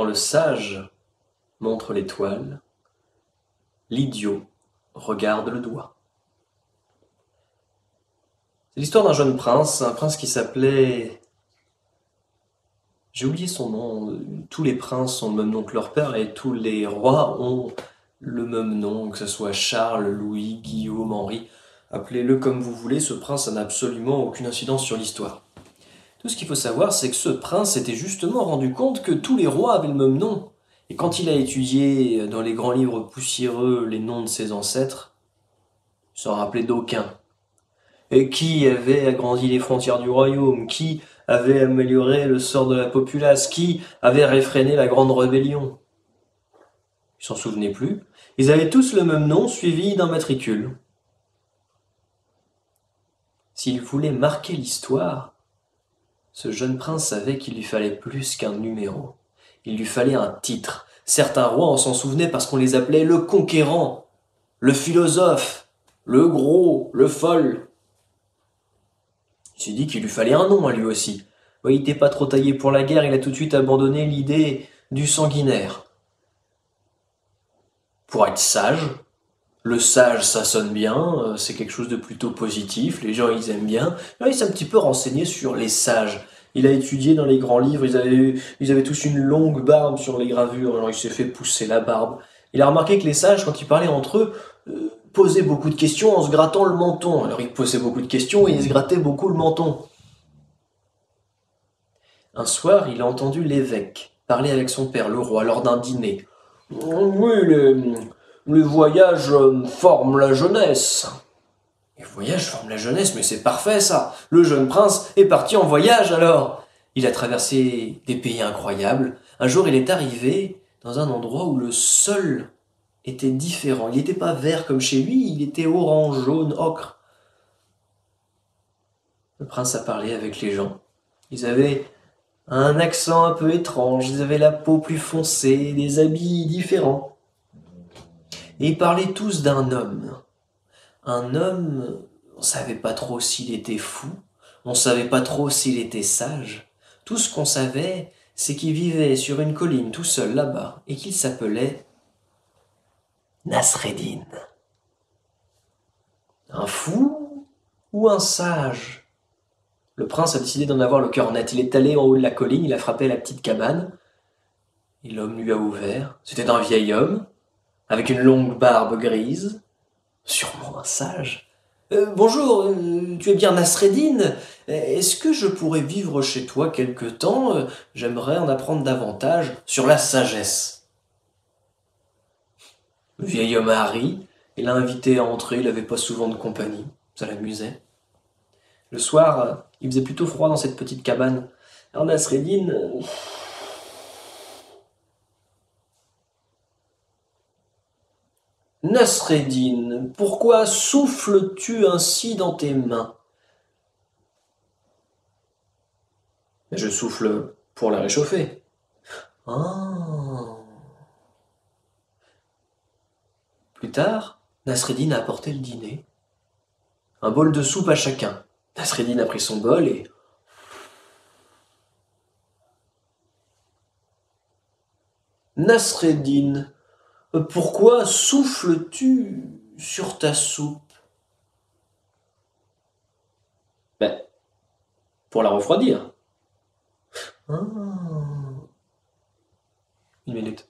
Quand le sage montre l'étoile, l'idiot regarde le doigt. C'est l'histoire d'un jeune prince, un prince qui s'appelait... J'ai oublié son nom. Tous les princes ont le même nom que leur père et tous les rois ont le même nom, que ce soit Charles, Louis, Guillaume, Henri. Appelez-le comme vous voulez, ce prince n'a absolument aucune incidence sur l'histoire. Tout ce qu'il faut savoir, c'est que ce prince s'était justement rendu compte que tous les rois avaient le même nom. Et quand il a étudié dans les grands livres poussiéreux les noms de ses ancêtres, il s'en rappelait d'aucun. Et qui avait agrandi les frontières du royaume? Qui avait amélioré le sort de la populace? Qui avait réfréné la grande rébellion? Ils s'en souvenaient plus. Ils avaient tous le même nom suivi d'un matricule. S'il voulait marquer l'histoire, ce jeune prince savait qu'il lui fallait plus qu'un numéro. Il lui fallait un titre. Certains rois en s'en souvenaient parce qu'on les appelait le conquérant, le philosophe, le gros, le fol. Il s'est dit qu'il lui fallait un nom à lui aussi. Il n'était pas trop taillé pour la guerre, il a tout de suite abandonné l'idée du sanguinaire. Pour être sage, le sage ça sonne bien, c'est quelque chose de plutôt positif, les gens ils aiment bien. Là, il s'est un petit peu renseigné sur les sages. Il a étudié dans les grands livres, ils avaient tous une longue barbe sur les gravures, alors il s'est fait pousser la barbe. Il a remarqué que les sages, quand ils parlaient entre eux, posaient beaucoup de questions en se grattant le menton. Alors ils posaient beaucoup de questions et ils se grattaient beaucoup le menton. Un soir, il a entendu l'évêque parler avec son père, le roi, lors d'un dîner. Oui, le voyage forme la jeunesse. Le voyage forme la jeunesse, mais c'est parfait ça. Le jeune prince est parti en voyage alors. Il a traversé des pays incroyables. Un jour, il est arrivé dans un endroit où le sol était différent. Il n'était pas vert comme chez lui, il était orange, jaune, ocre. Le prince a parlé avec les gens. Ils avaient un accent un peu étrange, ils avaient la peau plus foncée, des habits différents. Et ils parlaient tous d'un homme. Un homme, on ne savait pas trop s'il était fou, on ne savait pas trop s'il était sage. Tout ce qu'on savait, c'est qu'il vivait sur une colline tout seul là-bas et qu'il s'appelait Nasreddin. Un fou ou un sage? Le prince a décidé d'en avoir le cœur net. Il est allé en haut de la colline, il a frappé à la petite cabane. Et l'homme lui a ouvert. C'était un vieil homme, avec une longue barbe grise. Sûrement un sage. Bonjour, tu es bien Nasreddin? Est-ce que je pourrais vivre chez toi quelque temps? J'aimerais en apprendre davantage sur la sagesse. Le vieil homme a ri. Il l'a invité à entrer, il n'avait pas souvent de compagnie. Ça l'amusait. Le soir, il faisait plutôt froid dans cette petite cabane. Alors Nasreddin... Nasreddin, pourquoi souffles-tu ainsi dans tes mains? Je souffle pour la réchauffer. Ah. Plus tard, Nasreddin a apporté le dîner. Un bol de soupe à chacun. Nasreddin a pris son bol et... Nasreddin, pourquoi souffles-tu sur ta soupe? Pour la refroidir. Ah. Une minute.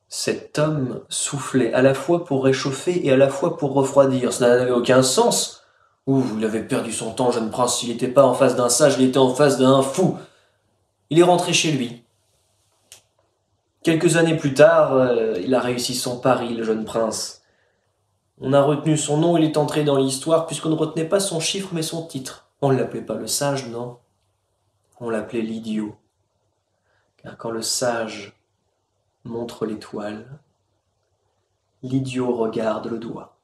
Cet homme soufflait à la fois pour réchauffer et à la fois pour refroidir. Ça n'avait aucun sens. Il avait perdu son temps, jeune prince. Il n'était pas en face d'un sage, il était en face d'un fou. Il est rentré chez lui. Quelques années plus tard, il a réussi son pari, le jeune prince. On a retenu son nom, il est entré dans l'histoire, puisqu'on ne retenait pas son chiffre mais son titre. On ne l'appelait pas le sage, non. On l'appelait l'idiot. Car quand le sage montre l'étoile, l'idiot regarde le doigt.